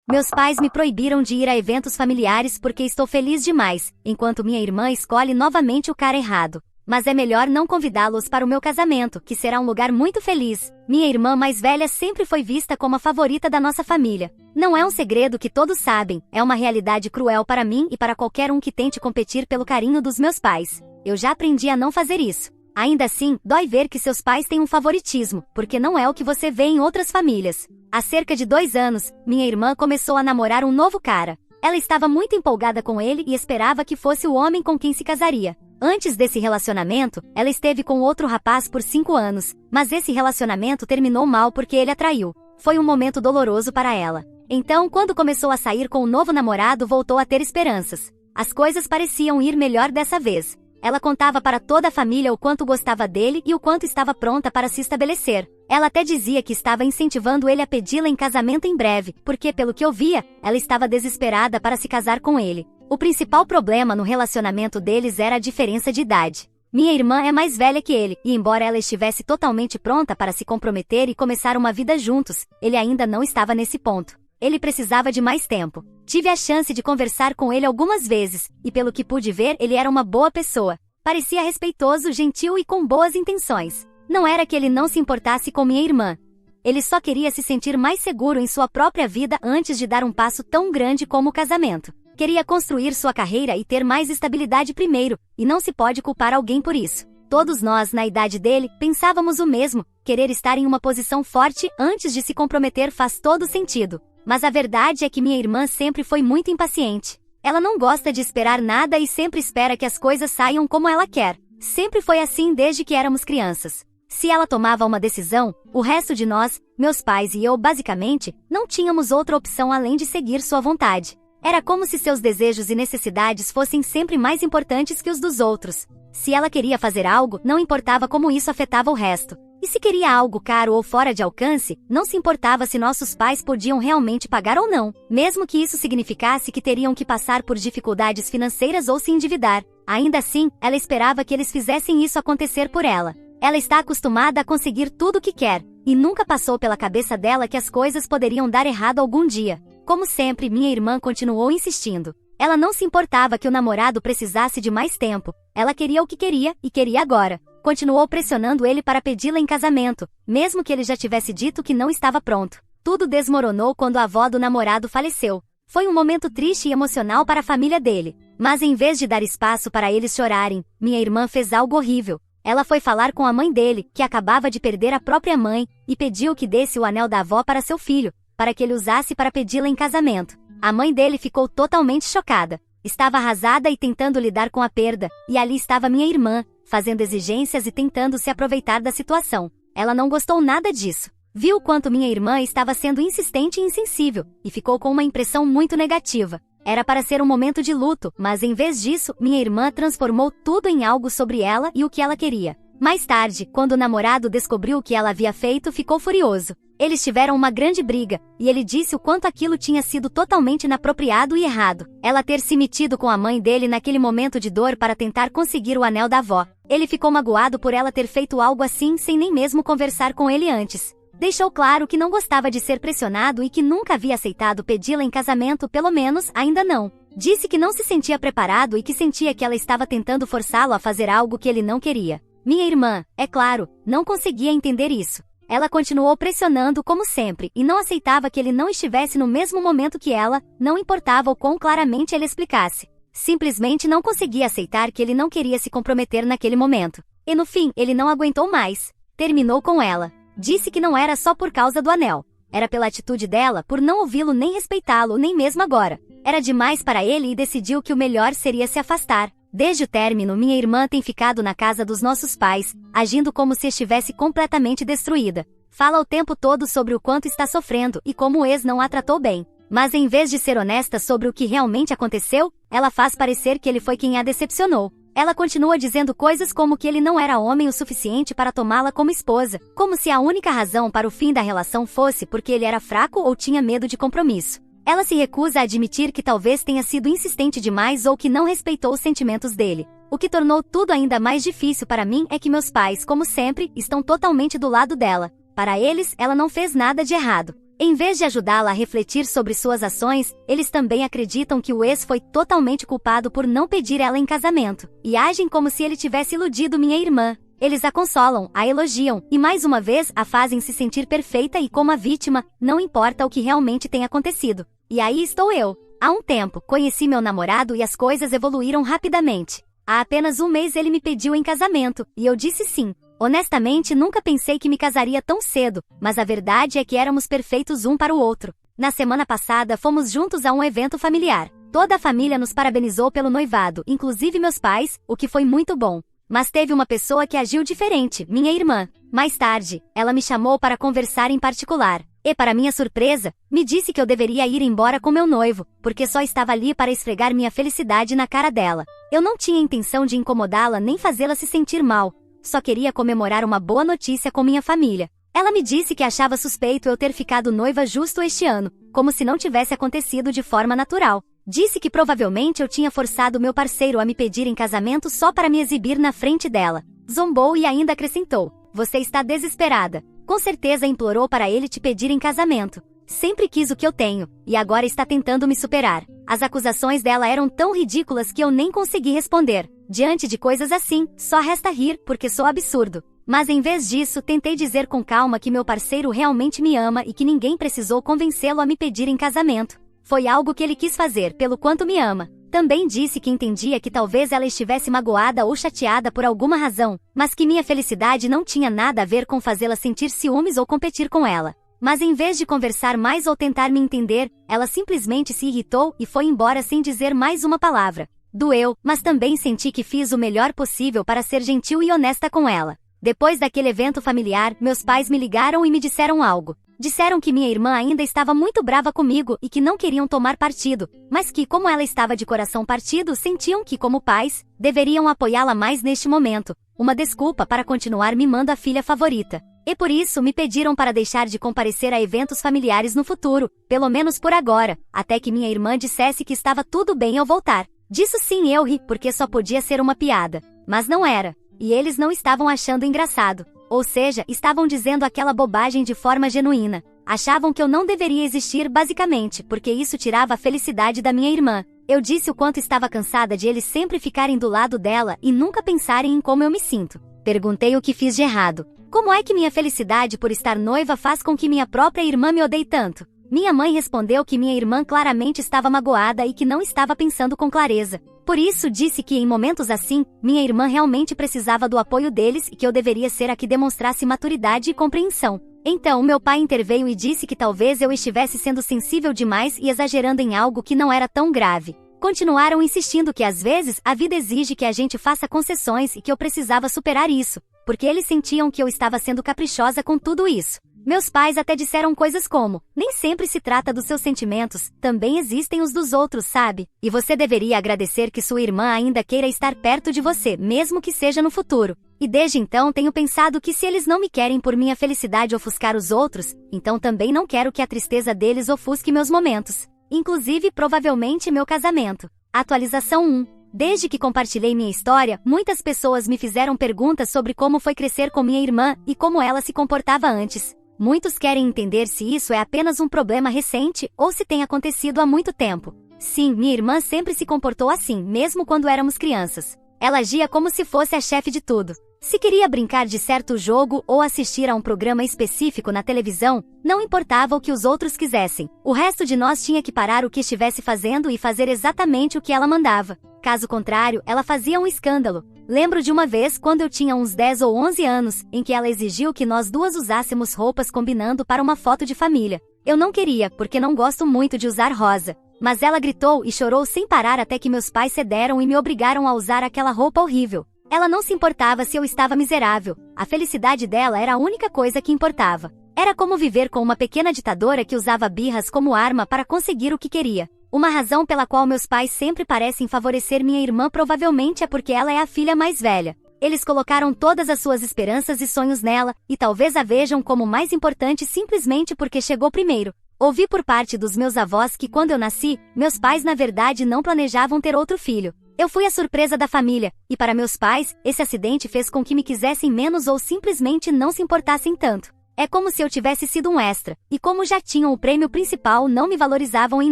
Meus pais me proibiram de ir a eventos familiares porque estou feliz demais, enquanto minha irmã escolhe novamente o cara errado. Mas é melhor não convidá-los para o meu casamento, que será um lugar muito feliz. Minha irmã mais velha sempre foi vista como a favorita da nossa família. Não é um segredo que todos sabem, é uma realidade cruel para mim e para qualquer um que tente competir pelo carinho dos meus pais. Eu já aprendi a não fazer isso. Ainda assim, dói ver que seus pais têm um favoritismo, porque não é o que você vê em outras famílias. Há cerca de 2 anos, minha irmã começou a namorar um novo cara. Ela estava muito empolgada com ele e esperava que fosse o homem com quem se casaria. Antes desse relacionamento, ela esteve com outro rapaz por 5 anos, mas esse relacionamento terminou mal porque ele a traiu. Foi um momento doloroso para ela. Então, quando começou a sair com o novo namorado, voltou a ter esperanças. As coisas pareciam ir melhor dessa vez. Ela contava para toda a família o quanto gostava dele e o quanto estava pronta para se estabelecer. Ela até dizia que estava incentivando ele a pedi-la em casamento em breve, porque, pelo que eu via, ela estava desesperada para se casar com ele. O principal problema no relacionamento deles era a diferença de idade. Minha irmã é mais velha que ele, e embora ela estivesse totalmente pronta para se comprometer e começar uma vida juntos, ele ainda não estava nesse ponto. Ele precisava de mais tempo. Tive a chance de conversar com ele algumas vezes, e pelo que pude ver, ele era uma boa pessoa. Parecia respeitoso, gentil e com boas intenções. Não era que ele não se importasse com minha irmã. Ele só queria se sentir mais seguro em sua própria vida antes de dar um passo tão grande como o casamento. Queria construir sua carreira e ter mais estabilidade primeiro, e não se pode culpar alguém por isso. Todos nós, na idade dele, pensávamos o mesmo. Querer estar em uma posição forte antes de se comprometer faz todo sentido. Mas a verdade é que minha irmã sempre foi muito impaciente. Ela não gosta de esperar nada e sempre espera que as coisas saiam como ela quer. Sempre foi assim desde que éramos crianças. Se ela tomava uma decisão, o resto de nós, meus pais e eu basicamente, não tínhamos outra opção além de seguir sua vontade. Era como se seus desejos e necessidades fossem sempre mais importantes que os dos outros. Se ela queria fazer algo, não importava como isso afetava o resto. E se queria algo caro ou fora de alcance, não se importava se nossos pais podiam realmente pagar ou não, mesmo que isso significasse que teriam que passar por dificuldades financeiras ou se endividar. Ainda assim, ela esperava que eles fizessem isso acontecer por ela. Ela está acostumada a conseguir tudo o que quer, e nunca passou pela cabeça dela que as coisas poderiam dar errado algum dia. Como sempre, minha irmã continuou insistindo. Ela não se importava que o namorado precisasse de mais tempo. Ela queria o que queria, e queria agora. Continuou pressionando ele para pedi-la em casamento, mesmo que ele já tivesse dito que não estava pronto. Tudo desmoronou quando a avó do namorado faleceu. Foi um momento triste e emocional para a família dele. Mas em vez de dar espaço para eles chorarem, minha irmã fez algo horrível. Ela foi falar com a mãe dele, que acabava de perder a própria mãe, e pediu que desse o anel da avó para seu filho, para que ele usasse para pedi-la em casamento. A mãe dele ficou totalmente chocada. Estava arrasada e tentando lidar com a perda, e ali estava minha irmã, fazendo exigências e tentando se aproveitar da situação. Ela não gostou nada disso. Viu quanto minha irmã estava sendo insistente e insensível, e ficou com uma impressão muito negativa. Era para ser um momento de luto, mas em vez disso, minha irmã transformou tudo em algo sobre ela e o que ela queria. Mais tarde, quando o namorado descobriu o que ela havia feito, ficou furioso. Eles tiveram uma grande briga, e ele disse o quanto aquilo tinha sido totalmente inapropriado e errado. Ela ter se metido com a mãe dele naquele momento de dor para tentar conseguir o anel da avó. Ele ficou magoado por ela ter feito algo assim sem nem mesmo conversar com ele antes. Deixou claro que não gostava de ser pressionado e que nunca havia aceitado pedi-la em casamento, pelo menos, ainda não. Disse que não se sentia preparado e que sentia que ela estava tentando forçá-lo a fazer algo que ele não queria. Minha irmã, é claro, não conseguia entender isso. Ela continuou pressionando como sempre e não aceitava que ele não estivesse no mesmo momento que ela, não importava o quão claramente ele explicasse. Simplesmente não conseguia aceitar que ele não queria se comprometer naquele momento. E no fim, ele não aguentou mais. Terminou com ela. Disse que não era só por causa do anel. Era pela atitude dela, por não ouvi-lo nem respeitá-lo, nem mesmo agora. Era demais para ele e decidiu que o melhor seria se afastar. Desde o término, minha irmã tem ficado na casa dos nossos pais, agindo como se estivesse completamente destruída. Fala o tempo todo sobre o quanto está sofrendo e como o ex não a tratou bem. Mas em vez de ser honesta sobre o que realmente aconteceu, ela faz parecer que ele foi quem a decepcionou. Ela continua dizendo coisas como que ele não era homem o suficiente para tomá-la como esposa, como se a única razão para o fim da relação fosse porque ele era fraco ou tinha medo de compromisso. Ela se recusa a admitir que talvez tenha sido insistente demais ou que não respeitou os sentimentos dele. O que tornou tudo ainda mais difícil para mim é que meus pais, como sempre, estão totalmente do lado dela. Para eles, ela não fez nada de errado. Em vez de ajudá-la a refletir sobre suas ações, eles também acreditam que o ex foi totalmente culpado por não pedir ela em casamento, e agem como se ele tivesse iludido minha irmã. Eles a consolam, a elogiam, e mais uma vez a fazem se sentir perfeita e como a vítima, não importa o que realmente tenha acontecido. E aí estou eu. Há um tempo, conheci meu namorado e as coisas evoluíram rapidamente. Há apenas um mês ele me pediu em casamento, e eu disse sim. Honestamente, nunca pensei que me casaria tão cedo, mas a verdade é que éramos perfeitos um para o outro. Na semana passada, fomos juntos a um evento familiar. Toda a família nos parabenizou pelo noivado, inclusive meus pais, o que foi muito bom. Mas teve uma pessoa que agiu diferente, minha irmã. Mais tarde, ela me chamou para conversar em particular. E, para minha surpresa, me disse que eu deveria ir embora com meu noivo, porque só estava ali para esfregar minha felicidade na cara dela. Eu não tinha intenção de incomodá-la nem fazê-la se sentir mal. Só queria comemorar uma boa notícia com minha família. Ela me disse que achava suspeito eu ter ficado noiva justo este ano, como se não tivesse acontecido de forma natural. Disse que provavelmente eu tinha forçado meu parceiro a me pedir em casamento só para me exibir na frente dela. Zombou e ainda acrescentou: "Você está desesperada. Com certeza implorou para ele te pedir em casamento. Sempre quis o que eu tenho, e agora está tentando me superar." As acusações dela eram tão ridículas que eu nem consegui responder. Diante de coisas assim, só resta rir, porque sou absurdo. Mas em vez disso, tentei dizer com calma que meu parceiro realmente me ama e que ninguém precisou convencê-lo a me pedir em casamento. Foi algo que ele quis fazer, pelo quanto me ama. Também disse que entendia que talvez ela estivesse magoada ou chateada por alguma razão, mas que minha felicidade não tinha nada a ver com fazê-la sentir ciúmes ou competir com ela. Mas em vez de conversar mais ou tentar me entender, ela simplesmente se irritou e foi embora sem dizer mais uma palavra. Doeu, mas também senti que fiz o melhor possível para ser gentil e honesta com ela. Depois daquele evento familiar, meus pais me ligaram e me disseram algo. Disseram que minha irmã ainda estava muito brava comigo e que não queriam tomar partido, mas que, como ela estava de coração partido, sentiam que, como pais, deveriam apoiá-la mais neste momento. Uma desculpa para continuar mimando a filha favorita. E por isso me pediram para deixar de comparecer a eventos familiares no futuro, pelo menos por agora, até que minha irmã dissesse que estava tudo bem eu voltar. Disso sim eu ri, porque só podia ser uma piada. Mas não era. E eles não estavam achando engraçado. Ou seja, estavam dizendo aquela bobagem de forma genuína. Achavam que eu não deveria existir basicamente, porque isso tirava a felicidade da minha irmã. Eu disse o quanto estava cansada de eles sempre ficarem do lado dela e nunca pensarem em como eu me sinto. Perguntei o que fiz de errado. Como é que minha felicidade por estar noiva faz com que minha própria irmã me odeie tanto? Minha mãe respondeu que minha irmã claramente estava magoada e que não estava pensando com clareza. Por isso disse que em momentos assim, minha irmã realmente precisava do apoio deles e que eu deveria ser a que demonstrasse maturidade e compreensão. Então meu pai interveio e disse que talvez eu estivesse sendo sensível demais e exagerando em algo que não era tão grave. Continuaram insistindo que às vezes a vida exige que a gente faça concessões e que eu precisava superar isso, porque eles sentiam que eu estava sendo caprichosa com tudo isso. Meus pais até disseram coisas como: nem sempre se trata dos seus sentimentos, também existem os dos outros, sabe? E você deveria agradecer que sua irmã ainda queira estar perto de você, mesmo que seja no futuro. E desde então tenho pensado que se eles não me querem por minha felicidade ofuscar os outros, então também não quero que a tristeza deles ofusque meus momentos. Inclusive, provavelmente, meu casamento. Atualização 1. Desde que compartilhei minha história, muitas pessoas me fizeram perguntas sobre como foi crescer com minha irmã e como ela se comportava antes. Muitos querem entender se isso é apenas um problema recente ou se tem acontecido há muito tempo. Sim, minha irmã sempre se comportou assim, mesmo quando éramos crianças. Ela agia como se fosse a chefe de tudo. Se queria brincar de certo jogo ou assistir a um programa específico na televisão, não importava o que os outros quisessem. O resto de nós tinha que parar o que estivesse fazendo e fazer exatamente o que ela mandava. Caso contrário, ela fazia um escândalo. Lembro de uma vez, quando eu tinha uns 10 ou 11 anos, em que ela exigiu que nós duas usássemos roupas combinando para uma foto de família. Eu não queria, porque não gosto muito de usar rosa. Mas ela gritou e chorou sem parar até que meus pais cederam e me obrigaram a usar aquela roupa horrível. Ela não se importava se eu estava miserável. A felicidade dela era a única coisa que importava. Era como viver com uma pequena ditadora que usava birras como arma para conseguir o que queria. Uma razão pela qual meus pais sempre parecem favorecer minha irmã provavelmente é porque ela é a filha mais velha. Eles colocaram todas as suas esperanças e sonhos nela, e talvez a vejam como mais importante simplesmente porque chegou primeiro. Ouvi por parte dos meus avós que quando eu nasci, meus pais na verdade não planejavam ter outro filho. Eu fui a surpresa da família, e para meus pais, esse acidente fez com que me quisessem menos ou simplesmente não se importassem tanto. É como se eu tivesse sido um extra, e como já tinham o prêmio principal, não me valorizavam em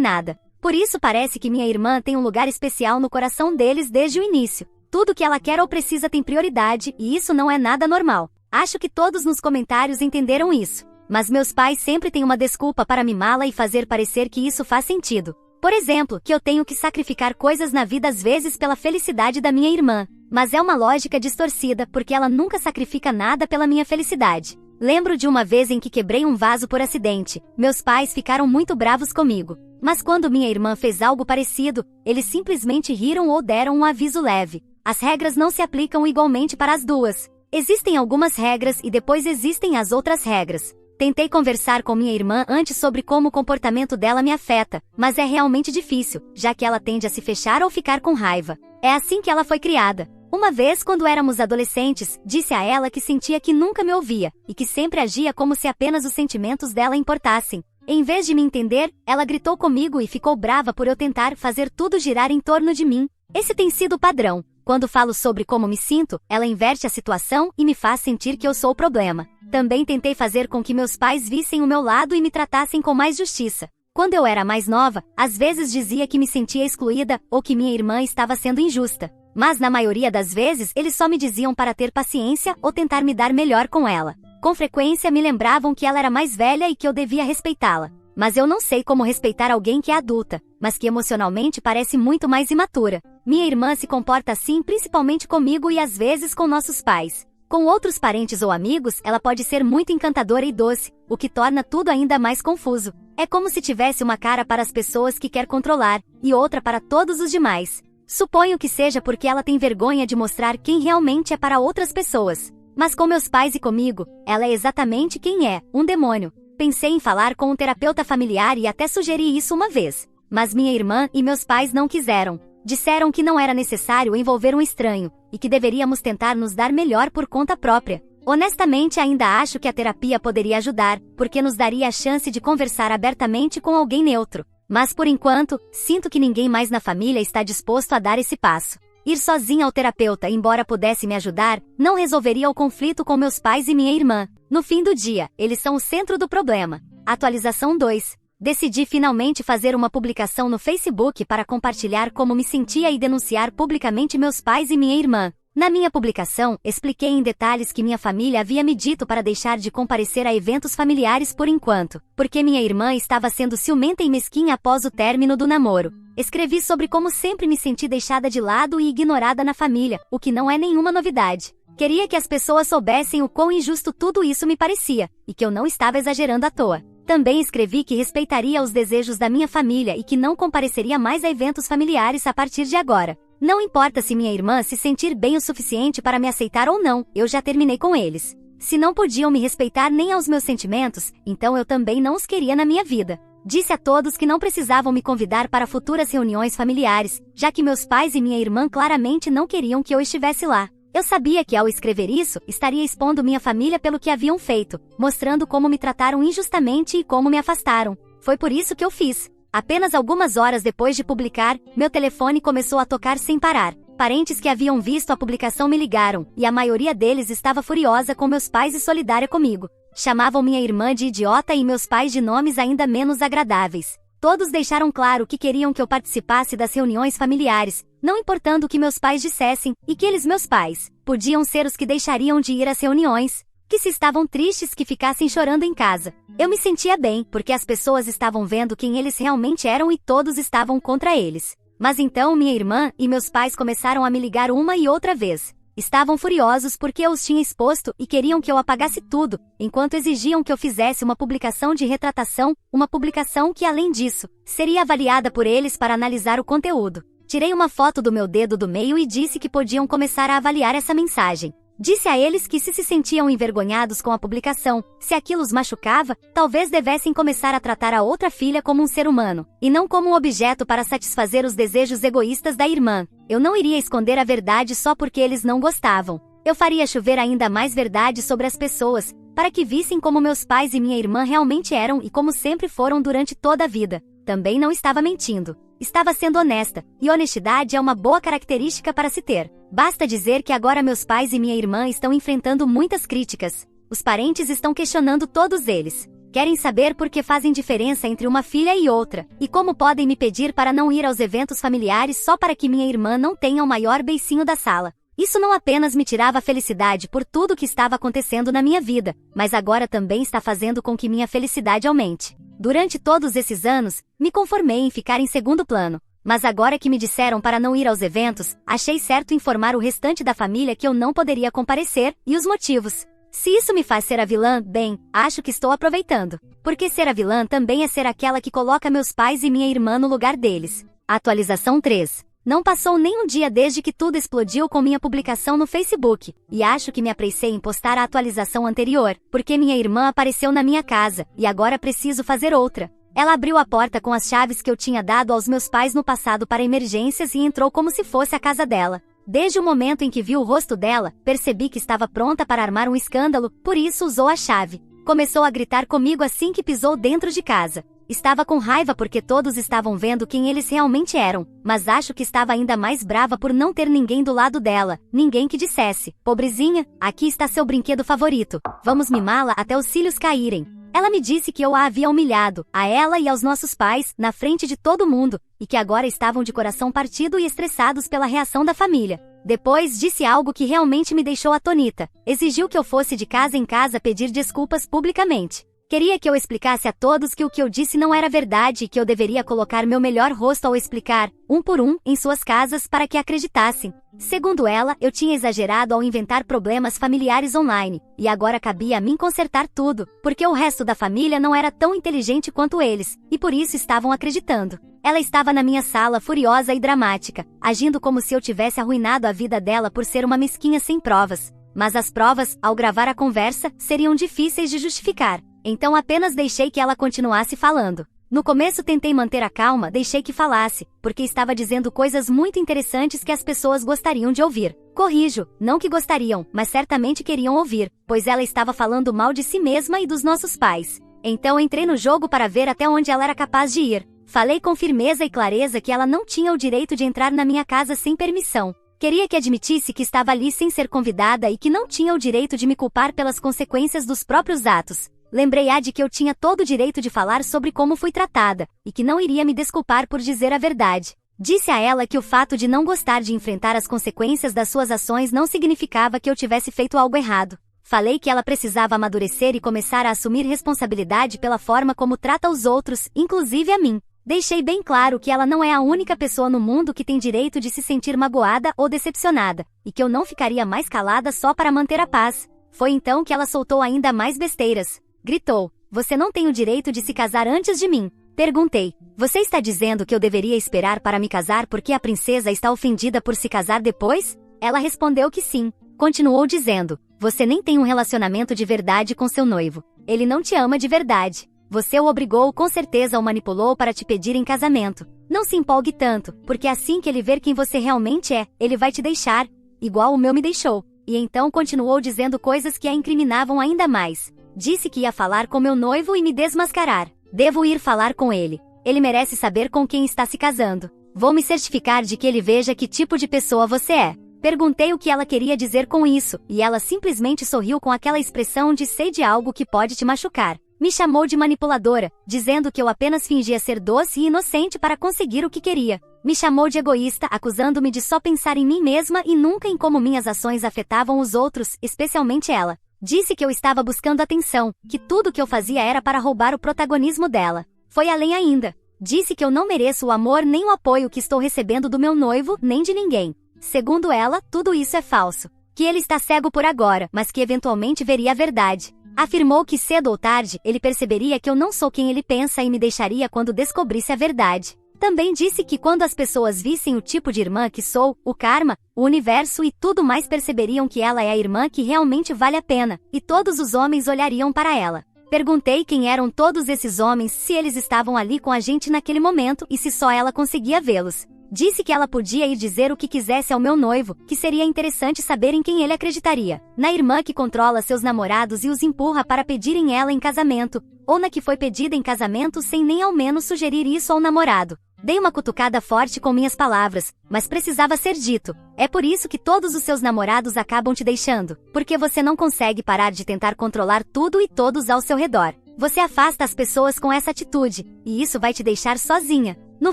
nada. Por isso parece que minha irmã tem um lugar especial no coração deles desde o início. Tudo que ela quer ou precisa tem prioridade, e isso não é nada normal. Acho que todos nos comentários entenderam isso. Mas meus pais sempre têm uma desculpa para mimá-la e fazer parecer que isso faz sentido. Por exemplo, que eu tenho que sacrificar coisas na vida às vezes pela felicidade da minha irmã. Mas é uma lógica distorcida, porque ela nunca sacrifica nada pela minha felicidade. Lembro de uma vez em que quebrei um vaso por acidente. Meus pais ficaram muito bravos comigo. Mas quando minha irmã fez algo parecido, eles simplesmente riram ou deram um aviso leve. As regras não se aplicam igualmente para as duas. Existem algumas regras e depois existem as outras regras. Tentei conversar com minha irmã antes sobre como o comportamento dela me afeta, mas é realmente difícil, já que ela tende a se fechar ou ficar com raiva. É assim que ela foi criada. Uma vez, quando éramos adolescentes, disse a ela que sentia que nunca me ouvia, e que sempre agia como se apenas os sentimentos dela importassem. Em vez de me entender, ela gritou comigo e ficou brava por eu tentar fazer tudo girar em torno de mim. Esse tem sido o padrão. Quando falo sobre como me sinto, ela inverte a situação e me faz sentir que eu sou o problema. Também tentei fazer com que meus pais vissem o meu lado e me tratassem com mais justiça. Quando eu era mais nova, às vezes dizia que me sentia excluída ou que minha irmã estava sendo injusta. Mas na maioria das vezes eles só me diziam para ter paciência ou tentar me dar melhor com ela. Com frequência me lembravam que ela era mais velha e que eu devia respeitá-la. Mas eu não sei como respeitar alguém que é adulta, mas que emocionalmente parece muito mais imatura. Minha irmã se comporta assim principalmente comigo e às vezes com nossos pais. Com outros parentes ou amigos, ela pode ser muito encantadora e doce, o que torna tudo ainda mais confuso. É como se tivesse uma cara para as pessoas que quer controlar, e outra para todos os demais. Suponho que seja porque ela tem vergonha de mostrar quem realmente é para outras pessoas. Mas com meus pais e comigo, ela é exatamente quem é, um demônio. Pensei em falar com um terapeuta familiar e até sugeri isso uma vez. Mas minha irmã e meus pais não quiseram. Disseram que não era necessário envolver um estranho, e que deveríamos tentar nos dar melhor por conta própria. Honestamente, ainda acho que a terapia poderia ajudar, porque nos daria a chance de conversar abertamente com alguém neutro. Mas por enquanto, sinto que ninguém mais na família está disposto a dar esse passo. Ir sozinha ao terapeuta, embora pudesse me ajudar, não resolveria o conflito com meus pais e minha irmã. No fim do dia, eles são o centro do problema. Atualização 2. Decidi finalmente fazer uma publicação no Facebook para compartilhar como me sentia e denunciar publicamente meus pais e minha irmã. Na minha publicação, expliquei em detalhes que minha família havia me dito para deixar de comparecer a eventos familiares por enquanto, porque minha irmã estava sendo ciumenta e mesquinha após o término do namoro. Escrevi sobre como sempre me senti deixada de lado e ignorada na família, o que não é nenhuma novidade. Queria que as pessoas soubessem o quão injusto tudo isso me parecia, e que eu não estava exagerando à toa. Também escrevi que respeitaria os desejos da minha família e que não compareceria mais a eventos familiares a partir de agora. Não importa se minha irmã se sentir bem o suficiente para me aceitar ou não, eu já terminei com eles. Se não podiam me respeitar nem aos meus sentimentos, então eu também não os queria na minha vida. Disse a todos que não precisavam me convidar para futuras reuniões familiares, já que meus pais e minha irmã claramente não queriam que eu estivesse lá. Eu sabia que ao escrever isso, estaria expondo minha família pelo que haviam feito, mostrando como me trataram injustamente e como me afastaram. Foi por isso que eu fiz. Apenas algumas horas depois de publicar, meu telefone começou a tocar sem parar. Parentes que haviam visto a publicação me ligaram, e a maioria deles estava furiosa com meus pais e solidária comigo. Chamavam minha irmã de idiota e meus pais de nomes ainda menos agradáveis. Todos deixaram claro que queriam que eu participasse das reuniões familiares, não importando o que meus pais dissessem, e que eles, meus pais, podiam ser os que deixariam de ir às reuniões. Que se estavam tristes que ficassem chorando em casa. Eu me sentia bem, porque as pessoas estavam vendo quem eles realmente eram e todos estavam contra eles. Mas então minha irmã e meus pais começaram a me ligar uma e outra vez. Estavam furiosos porque eu os tinha exposto e queriam que eu apagasse tudo, enquanto exigiam que eu fizesse uma publicação de retratação, uma publicação que, além disso, seria avaliada por eles para analisar o conteúdo. Tirei uma foto do meu dedo do meio e disse que podiam começar a avaliar essa mensagem. Disse a eles que se sentiam envergonhados com a publicação, se aquilo os machucava, talvez devessem começar a tratar a outra filha como um ser humano, e não como um objeto para satisfazer os desejos egoístas da irmã. Eu não iria esconder a verdade só porque eles não gostavam. Eu faria chover ainda mais verdade sobre as pessoas, para que vissem como meus pais e minha irmã realmente eram e como sempre foram durante toda a vida. Também não estava mentindo. Estava sendo honesta, e honestidade é uma boa característica para se ter. Basta dizer que agora meus pais e minha irmã estão enfrentando muitas críticas. Os parentes estão questionando todos eles. Querem saber por que fazem diferença entre uma filha e outra, e como podem me pedir para não ir aos eventos familiares só para que minha irmã não tenha o maior beicinho da sala. Isso não apenas me tirava a felicidade por tudo o que estava acontecendo na minha vida, mas agora também está fazendo com que minha felicidade aumente. Durante todos esses anos, me conformei em ficar em segundo plano. Mas agora que me disseram para não ir aos eventos, achei certo informar o restante da família que eu não poderia comparecer, e os motivos. Se isso me faz ser a vilã, bem, acho que estou aproveitando. Porque ser a vilã também é ser aquela que coloca meus pais e minha irmã no lugar deles. Atualização 3. Não passou nem um dia desde que tudo explodiu com minha publicação no Facebook, e acho que me apressei em postar a atualização anterior, porque minha irmã apareceu na minha casa, e agora preciso fazer outra. Ela abriu a porta com as chaves que eu tinha dado aos meus pais no passado para emergências e entrou como se fosse a casa dela. Desde o momento em que vi o rosto dela, percebi que estava pronta para armar um escândalo, por isso usou a chave. Começou a gritar comigo assim que pisou dentro de casa. Estava com raiva porque todos estavam vendo quem eles realmente eram, mas acho que estava ainda mais brava por não ter ninguém do lado dela, ninguém que dissesse: pobrezinha, aqui está seu brinquedo favorito, vamos mimá-la até os cílios caírem. Ela me disse que eu a havia humilhado, a ela e aos nossos pais, na frente de todo mundo, e que agora estavam de coração partido e estressados pela reação da família. Depois disse algo que realmente me deixou atônita. Exigiu que eu fosse de casa em casa pedir desculpas publicamente. Queria que eu explicasse a todos que o que eu disse não era verdade e que eu deveria colocar meu melhor rosto ao explicar, um por um, em suas casas para que acreditassem. Segundo ela, eu tinha exagerado ao inventar problemas familiares online, e agora cabia a mim consertar tudo, porque o resto da família não era tão inteligente quanto eles, e por isso estavam acreditando. Ela estava na minha sala furiosa e dramática, agindo como se eu tivesse arruinado a vida dela por ser uma mesquinha sem provas. Mas as provas, ao gravar a conversa, seriam difíceis de justificar. Então apenas deixei que ela continuasse falando. No começo tentei manter a calma, deixei que falasse, porque estava dizendo coisas muito interessantes que as pessoas gostariam de ouvir. Corrijo, não que gostariam, mas certamente queriam ouvir, pois ela estava falando mal de si mesma e dos nossos pais. Então entrei no jogo para ver até onde ela era capaz de ir. Falei com firmeza e clareza que ela não tinha o direito de entrar na minha casa sem permissão. Queria que admitisse que estava ali sem ser convidada e que não tinha o direito de me culpar pelas consequências dos próprios atos. Lembrei-a de que eu tinha todo o direito de falar sobre como fui tratada, e que não iria me desculpar por dizer a verdade. Disse a ela que o fato de não gostar de enfrentar as consequências das suas ações não significava que eu tivesse feito algo errado. Falei que ela precisava amadurecer e começar a assumir responsabilidade pela forma como trata os outros, inclusive a mim. Deixei bem claro que ela não é a única pessoa no mundo que tem direito de se sentir magoada ou decepcionada, e que eu não ficaria mais calada só para manter a paz. Foi então que ela soltou ainda mais besteiras. Gritou: você não tem o direito de se casar antes de mim. Perguntei: você está dizendo que eu deveria esperar para me casar porque a princesa está ofendida por se casar depois? Ela respondeu que sim. Continuou dizendo: você nem tem um relacionamento de verdade com seu noivo. Ele não te ama de verdade. Você o obrigou, com certeza o manipulou para te pedir em casamento. Não se empolgue tanto, porque assim que ele ver quem você realmente é, ele vai te deixar, igual o meu me deixou. E então continuou dizendo coisas que a incriminavam ainda mais. Disse que ia falar com meu noivo e me desmascarar. Devo ir falar com ele. Ele merece saber com quem está se casando. Vou me certificar de que ele veja que tipo de pessoa você é. Perguntei o que ela queria dizer com isso, e ela simplesmente sorriu com aquela expressão de sei de algo que pode te machucar. Me chamou de manipuladora, dizendo que eu apenas fingia ser doce e inocente para conseguir o que queria. Me chamou de egoísta, acusando-me de só pensar em mim mesma e nunca em como minhas ações afetavam os outros, especialmente ela. Disse que eu estava buscando atenção, que tudo que eu fazia era para roubar o protagonismo dela. Foi além ainda. Disse que eu não mereço o amor nem o apoio que estou recebendo do meu noivo, nem de ninguém. Segundo ela, tudo isso é falso. Que ele está cego por agora, mas que eventualmente veria a verdade. Afirmou que cedo ou tarde, ele perceberia que eu não sou quem ele pensa e me deixaria quando descobrisse a verdade. Também disse que quando as pessoas vissem o tipo de irmã que sou, o karma, o universo e tudo mais perceberiam que ela é a irmã que realmente vale a pena, e todos os homens olhariam para ela. Perguntei quem eram todos esses homens, se eles estavam ali com a gente naquele momento e se só ela conseguia vê-los. Disse que ela podia ir dizer o que quisesse ao meu noivo, que seria interessante saber em quem ele acreditaria. Na irmã que controla seus namorados e os empurra para pedirem ela em casamento, ou na que foi pedida em casamento sem nem ao menos sugerir isso ao namorado. Dei uma cutucada forte com minhas palavras, mas precisava ser dito. É por isso que todos os seus namorados acabam te deixando, porque você não consegue parar de tentar controlar tudo e todos ao seu redor. Você afasta as pessoas com essa atitude, e isso vai te deixar sozinha. No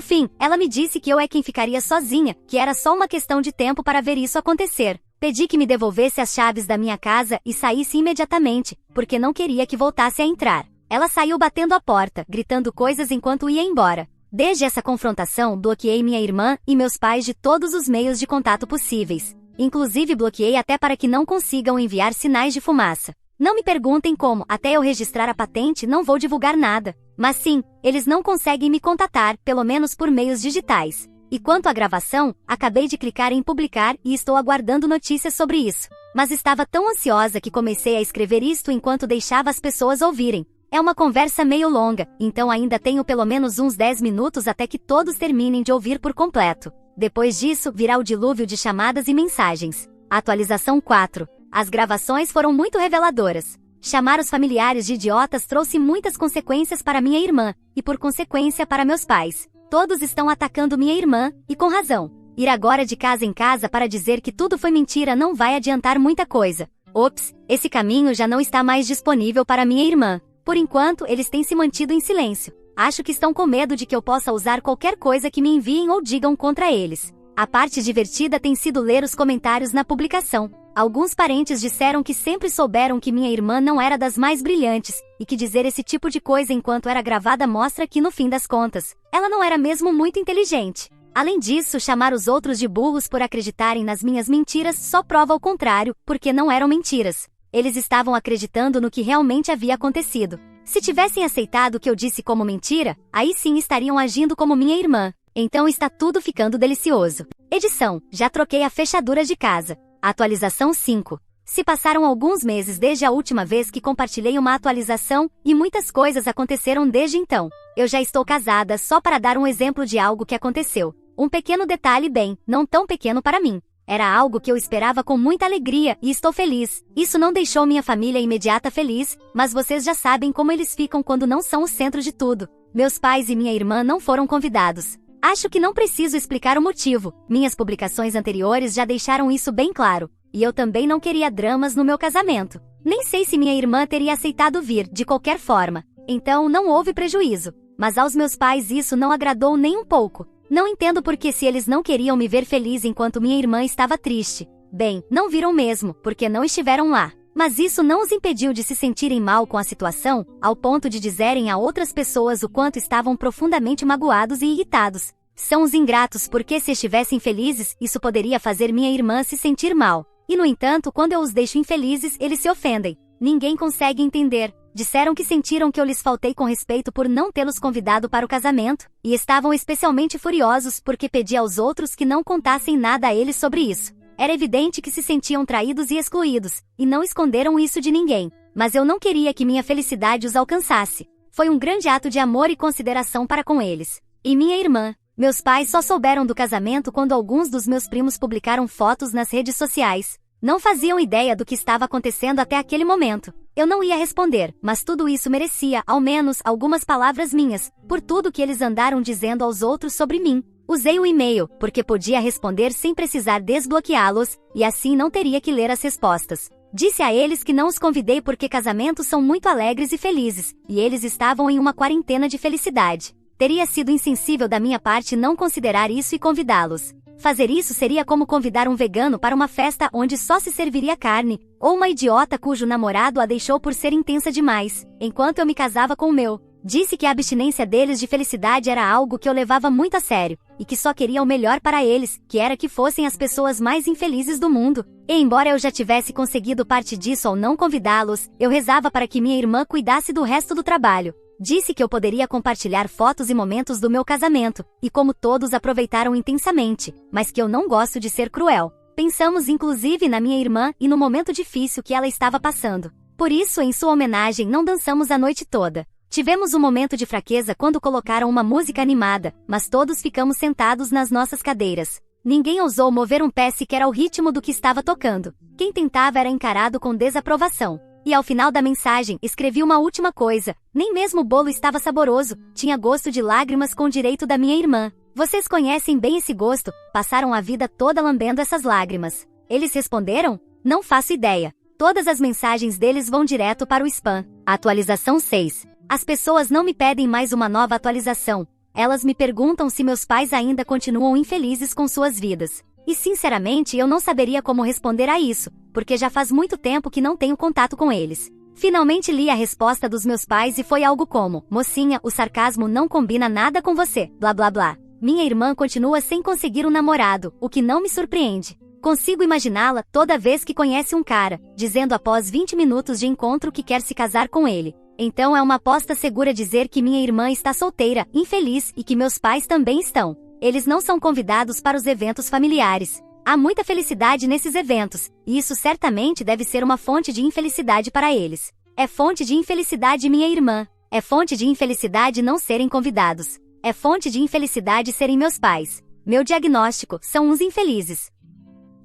fim, ela me disse que eu é quem ficaria sozinha, que era só uma questão de tempo para ver isso acontecer. Pedi que me devolvesse as chaves da minha casa e saísse imediatamente, porque não queria que voltasse a entrar. Ela saiu batendo a porta, gritando coisas enquanto ia embora. Desde essa confrontação, bloqueei minha irmã e meus pais de todos os meios de contato possíveis. Inclusive bloqueei até para que não consigam enviar sinais de fumaça. Não me perguntem como, até eu registrar a patente não vou divulgar nada. Mas sim, eles não conseguem me contatar, pelo menos por meios digitais. E quanto à gravação, acabei de clicar em publicar e estou aguardando notícias sobre isso. Mas estava tão ansiosa que comecei a escrever isto enquanto deixava as pessoas ouvirem. É uma conversa meio longa, então ainda tenho pelo menos uns 10 minutos até que todos terminem de ouvir por completo. Depois disso, virá o dilúvio de chamadas e mensagens. Atualização 4. As gravações foram muito reveladoras. Chamar os familiares de idiotas trouxe muitas consequências para minha irmã, e por consequência para meus pais. Todos estão atacando minha irmã, e com razão. Ir agora de casa em casa para dizer que tudo foi mentira não vai adiantar muita coisa. Ops, esse caminho já não está mais disponível para minha irmã. Por enquanto, eles têm se mantido em silêncio. Acho que estão com medo de que eu possa usar qualquer coisa que me enviem ou digam contra eles. A parte divertida tem sido ler os comentários na publicação. Alguns parentes disseram que sempre souberam que minha irmã não era das mais brilhantes, e que dizer esse tipo de coisa enquanto era gravada mostra que, no fim das contas, ela não era mesmo muito inteligente. Além disso, chamar os outros de burros por acreditarem nas minhas mentiras só prova o contrário, porque não eram mentiras. Eles estavam acreditando no que realmente havia acontecido. Se tivessem aceitado o que eu disse como mentira, aí sim estariam agindo como minha irmã. Então está tudo ficando delicioso. Edição: já troquei a fechadura de casa. Atualização 5. Se passaram alguns meses desde a última vez que compartilhei uma atualização, e muitas coisas aconteceram desde então. Eu já estou casada, só para dar um exemplo de algo que aconteceu. Um pequeno detalhe bem, não tão pequeno para mim. Era algo que eu esperava com muita alegria e estou feliz. Isso não deixou minha família imediata feliz, mas vocês já sabem como eles ficam quando não são o centro de tudo. Meus pais e minha irmã não foram convidados. Acho que não preciso explicar o motivo. Minhas publicações anteriores já deixaram isso bem claro. E eu também não queria dramas no meu casamento. Nem sei se minha irmã teria aceitado vir, de qualquer forma. Então não houve prejuízo. Mas aos meus pais isso não agradou nem um pouco. Não entendo porque se eles não queriam me ver feliz enquanto minha irmã estava triste. Bem, não viram mesmo, porque não estiveram lá. Mas isso não os impediu de se sentirem mal com a situação, ao ponto de dizerem a outras pessoas o quanto estavam profundamente magoados e irritados. São os ingratos porque se estivessem felizes, isso poderia fazer minha irmã se sentir mal. E no entanto, quando eu os deixo infelizes, eles se ofendem. Ninguém consegue entender. Disseram que sentiram que eu lhes faltei com respeito por não tê-los convidado para o casamento, e estavam especialmente furiosos porque pedi aos outros que não contassem nada a eles sobre isso. Era evidente que se sentiam traídos e excluídos, e não esconderam isso de ninguém. Mas eu não queria que minha felicidade os alcançasse. Foi um grande ato de amor e consideração para com eles. E minha irmã. Meus pais só souberam do casamento quando alguns dos meus primos publicaram fotos nas redes sociais. Não faziam ideia do que estava acontecendo até aquele momento. Eu não ia responder, mas tudo isso merecia, ao menos, algumas palavras minhas, por tudo que eles andaram dizendo aos outros sobre mim. Usei o e-mail, porque podia responder sem precisar desbloqueá-los, e assim não teria que ler as respostas. Disse a eles que não os convidei porque casamentos são muito alegres e felizes, e eles estavam em uma quarentena de felicidade. Teria sido insensível da minha parte não considerar isso e convidá-los. Fazer isso seria como convidar um vegano para uma festa onde só se serviria carne, ou uma idiota cujo namorado a deixou por ser intensa demais, enquanto eu me casava com o meu. Disse que a abstinência deles de felicidade era algo que eu levava muito a sério, e que só queria o melhor para eles, que era que fossem as pessoas mais infelizes do mundo. E embora eu já tivesse conseguido parte disso ao não convidá-los, eu rezava para que minha irmã cuidasse do resto do trabalho. Disse que eu poderia compartilhar fotos e momentos do meu casamento, e como todos aproveitaram intensamente, mas que eu não gosto de ser cruel. Pensamos inclusive na minha irmã e no momento difícil que ela estava passando. Por isso, em sua homenagem, não dançamos a noite toda. Tivemos um momento de fraqueza quando colocaram uma música animada, mas todos ficamos sentados nas nossas cadeiras. Ninguém ousou mover um pé sequer ao ritmo do que estava tocando. Quem tentava era encarado com desaprovação. E ao final da mensagem, escrevi uma última coisa. Nem mesmo o bolo estava saboroso, tinha gosto de lágrimas com direito da minha irmã. Vocês conhecem bem esse gosto, passaram a vida toda lambendo essas lágrimas. Eles responderam? Não faço ideia. Todas as mensagens deles vão direto para o spam. Atualização 6. As pessoas não me pedem mais uma nova atualização. Elas me perguntam se meus pais ainda continuam infelizes com suas vidas. E sinceramente eu não saberia como responder a isso, porque já faz muito tempo que não tenho contato com eles. Finalmente li a resposta dos meus pais e foi algo como: mocinha, o sarcasmo não combina nada com você, blá blá blá. Minha irmã continua sem conseguir um namorado, o que não me surpreende. Consigo imaginá-la toda vez que conhece um cara, dizendo após 20 minutos de encontro que quer se casar com ele. Então é uma aposta segura dizer que minha irmã está solteira, infeliz e que meus pais também estão. Eles não são convidados para os eventos familiares. Há muita felicidade nesses eventos, e isso certamente deve ser uma fonte de infelicidade para eles. É fonte de infelicidade minha irmã. É fonte de infelicidade não serem convidados. É fonte de infelicidade serem meus pais. Meu diagnóstico, são uns infelizes.